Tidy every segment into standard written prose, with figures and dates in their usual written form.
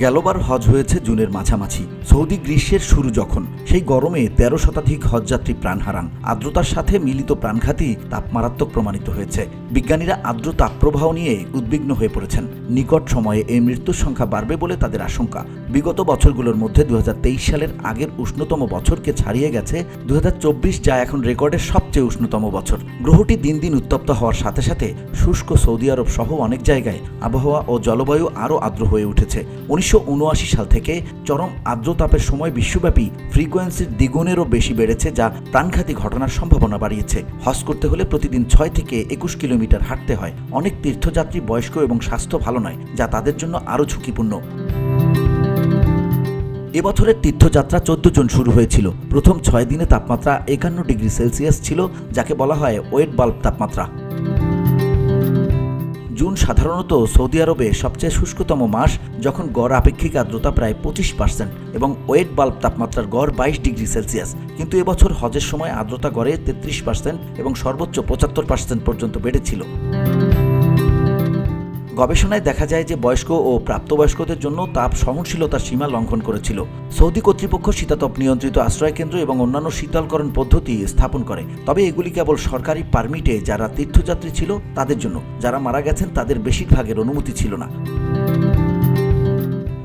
গেলবার হজ হয়েছে জুনের মাঝামাঝি। সৌদি গ্রীষ্মের শুরু যখন, সেই গরমে 13 শতাধিক হজযাত্রী প্রাণ হারান। আর্দ্রতার সাথে মিলিত প্রাণঘাতী তাপ মারাত্মক প্রমাণিত হয়েছে। বিজ্ঞানীরা আর্দ্র তাপপ্রবাহ নিয়ে উদ্বিগ্ন হয়ে পড়েছেন। নিকট সময়ে এই মৃত্যুর সংখ্যা বাড়বে বলে তাদের আশঙ্কা। বিগত বছরগুলোর মধ্যে 2023 সালের আগের উষ্ণতম বছরকে ছাড়িয়ে গেছে 2024, যা এখন রেকর্ডের সবচেয়ে উষ্ণতম বছর। গ্রহটি দিন দিন উত্তপ্ত হওয়ার সাথে সাথে শুষ্ক সৌদি আরব সহ অনেক জায়গায় আবহাওয়া ও জলবায়ু আরও আর্দ্র হয়ে উঠেছে। 1979 সাল থেকে চরম আর্দ্রতাপের সময় বিশ্বব্যাপী ফ্রিকোয়েন্সির দ্বিগুণেরও বেশি বেড়েছে, যা প্রাণঘাতী ঘটনার সম্ভাবনা বাড়িয়েছে। হজ করতে হলে প্রতিদিন 6 থেকে 21 কিলোমিটার হাঁটতে হয়। অনেক তীর্থযাত্রী বয়স্ক এবং স্বাস্থ্য ভালো নয়, যা তাদের জন্য আরও ঝুঁকিপূর্ণ। এবছরের তীর্থযাত্রা 14 জুন শুরু হয়েছিল। প্রথম 6 দিনে তাপমাত্রা 51 ডিগ্রি সেলসিয়াস ছিল, যাকে বলা হয় ওয়েট বাল্ব তাপমাত্রা। জুন সাধারণত সৌদি আরবে সবচেয়ে শুষ্কতম মাস, যখন গড় আপেক্ষিক আর্দ্রতা প্রায় 25% এবং ওয়েট বাল্ব তাপমাত্রার গড় 22 ডিগ্রি সেলসিয়াস। কিন্তু এবছর হজের সময় আর্দ্রতা গড়ে 33% এবং সর্বোচ্চ 75% পর্যন্ত বেড়েছিল। গবেষণায় দেখা যায় যে বয়স্ক ও প্রাপ্তবয়স্কদের জন্য তাপ সহনশীলতার সীমা লঙ্ঘন করেছিল। সৌদি কর্তৃপক্ষ শীতাতপ নিয়ন্ত্রিত আশ্রয়কেন্দ্র এবং অন্যান্য শীতলকরণ পদ্ধতি স্থাপন করে, তবে এগুলি কেবল সরকারি পারমিটে যারা তীর্থযাত্রী ছিল তাদের জন্য। যারা মারা গেছেন তাদের বেশিরভাগের অনুমতি ছিল না।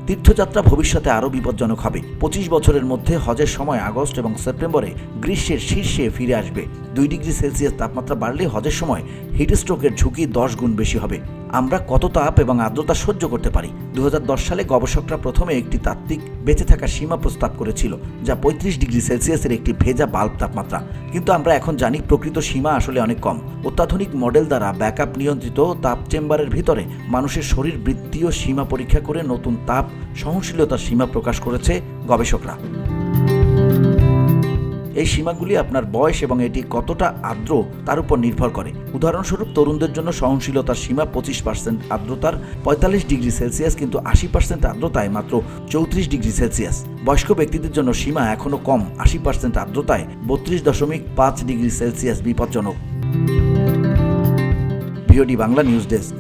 তীর্থযাত্রা ভবিষ্যতে আরও বিপজ্জনক হবে। 25 বছরের মধ্যে হজের সময় আগস্ট এবং সেপ্টেম্বরে গ্রীষ্মের শীর্ষে ফিরে আসবে। 2 ডিগ্রি সেলসিয়াস তাপমাত্রা বাড়লে হজের সময় হিটস্ট্রোকের ঝুঁকি 10 গুণ বেশি হবে। আমরা কত তাপ এবং আর্দ্রতা সহ্য করতে পারি? 2010 সালে গবেষকরা প্রথমে একটি তাত্ত্বিক বেঁচে থাকার সীমা প্রস্তাব করেছিল, যা 35 ডিগ্রি সেলসিয়াসের একটি ভেজা বাল্ব তাপমাত্রা। কিন্তু আমরা এখন জানি প্রকৃত সীমা আসলে অনেক কম। অত্যাধুনিক মডেল দ্বারা ব্যাকআপ নিয়ন্ত্রিত তাপ চেম্বারের ভিতরে মানুষের শরীর বৃত্তীয় সীমা পরীক্ষা করে নতুন তাপ সহনশীলতার সীমা প্রকাশ করেছে গবেষকরা। এই সীমাগুলি আপনার বয়স এবং এটি কতটা আর্দ্র তার উপর নির্ভর করে। উদাহরণস্বরূপ, তরুণদের জন্য সহনশীলতার সীমা 25% আর্দ্রতার 45 ডিগ্রি সেলসিয়াস, কিন্তু 80% আর্দ্রতায় মাত্র 34 ডিগ্রি সেলসিয়াস। বয়স্ক ব্যক্তিদের জন্য সীমা এখনও কম, 80% আর্দ্রতায় 32.5 ডিগ্রি সেলসিয়াস বিপজ্জনক। VOD Bangla news desk.